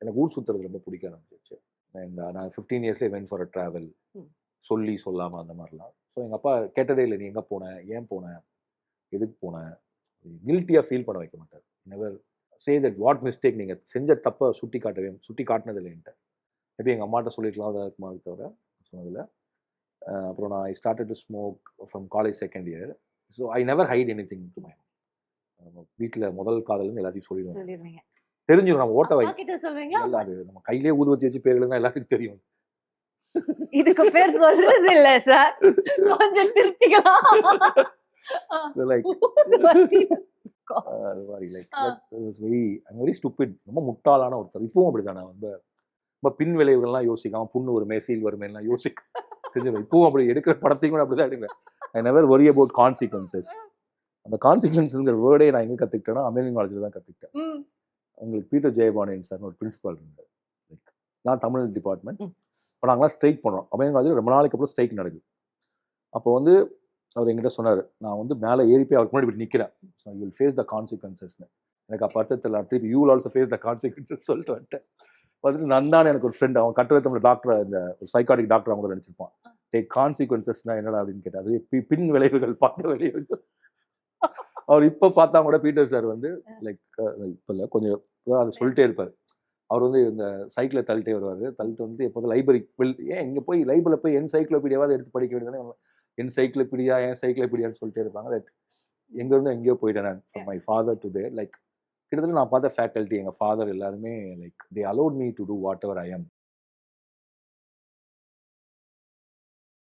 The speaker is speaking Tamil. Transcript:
எனக்கு ஊர் சுற்றுறது ரொம்ப பிடிக்க ஆரம்பிச்சிச்சு. அண்ட் நான் 15 இயர்ஸ்லேயே வென் ஃபார் அ ட்ராவல் சொல்லி சொல்லாமல் அந்த மாதிரிலாம். ஸோ எங்கள் அப்பா கேட்டதே இல்லை, நீ எங்கே போன, ஏன் போன, எதுக்கு போன, கில்ட்டியாக ஃபீல் பண்ண வைக்க மாட்டார். Never say that what mistake, நீங்கள் செஞ்ச தப்பை சுட்டி காட்டினதில்லை என்கிட்ட. மேபி எங்கள் அம்மாட்ட சொல்லிக்கலாம் தான் இருக்குமா தவிர சொன்னதில்லை. அப்புறம் நான் I started to smoke from college second year. So I never hide anything to my வீட்டில் முதல் காதல்னு எல்லாத்தையும் சொல்லிடுவேன். தெரிஞ்சிடும் நம்ம ஓட்ட வை இல்லை, அது நம்ம கையிலே ஊது வச்சு பேர் எழுதுனா எல்லாத்துக்கும் தெரியும். இதுக்கு பேர் சொல்றது இல்ல சார், கொஞ்சம் திருத்திக்கலாம். வெரி ஸ்டூபிட், ரொம்ப முட்டாளான ஒருத்தர். இப்பவும் அப்படிதான். நான் ரொம்ப பின் விளைவுகள்லாம் யோசிக்காம புண்ணு ஒரு மேசையில் வருமேலாம் யோசிக்க செஞ்சிருவேன். இப்பவும் அப்படி எடுக்கிற படத்தையும் கூட அப்படிதான் எடுக்கிறேன். I never worry about consequences. அந்த கான்சிக்வன்ஸ்ங்கிற வேர்டே நான் எங்கே கற்றுக்கிட்டேன்னா அமெரிக்கன் காலேஜில் தான் கற்றுக்கிட்டேன். உங்களுக்கு பீட்டர் ஜெயபாண்டியன் சார்னு ஒரு பிரின்சிபால் இருந்தார். லைக் நான் தமிழ் டிபார்ட்மெண்ட். இப்போ நாங்களாம் ஸ்ட்ரைக் பண்ணுறோம். அமெரிக்கன் காலேஜில் ரொம்ப நாளைக்கு அப்புறம் ஸ்ட்ரைக் நடக்குது. அப்போ அவர் என்கிட்ட சொன்னார், நான் மேலே ஏறி போய் அவருக்கு முன்னாடி இப்படி நிற்கிறேன். So you will face the கான்சிக்வன்சஸ்னு. எனக்கு அப்போ அர்த்தத்தில் நான் திருப்பி you will also face the consequences சொல்லிட்டு வந்துட்டேன். வந்துட்டு நான் தானே எனக்கு ஒரு ஃப்ரெண்ட், அவன் கட்டுரை டாக்டர், இந்த ஒரு சைக்காட்டிக் டாக்டர் அவங்க நினச்சிருப்பான். டேக் கான்சிக்வன்சஸ்னா என்னடா அப்படின்னு கேட்டால், அது பின் விளைவுகள், பக்க விளைவுகள். அவர் இப்போ பார்த்தா கூட பீட்டர் சார் லைக் இப்போ இல்லை கொஞ்சம் அதை சொல்லிட்டே இருப்பார். அவர் இந்த சைக்கிளை தள்ளிட்டே வருவார். தள்ளிட்டு எப்போதும் லைப்ரரி ஏன் இங்கே போய் லைப்ரரியில் போய் என்சைக்ளோபீடியாவது எடுத்து படிக்க வேண்டியதானே, என்சைக்ளோபீடியா என்சைக்ளோபீடியான்னு சொல்லிட்டே இருப்பாங்க. தட் எங்கேருந்து எங்கேயோ போயிட்டேன் நான். From my father to there. Like கிட்டத்தட்ட நான் பார்த்த ஃபேக்கல்ட்டி, எங்கள் ஃபாதர் எல்லாருமே like they allot me to do whatever I M.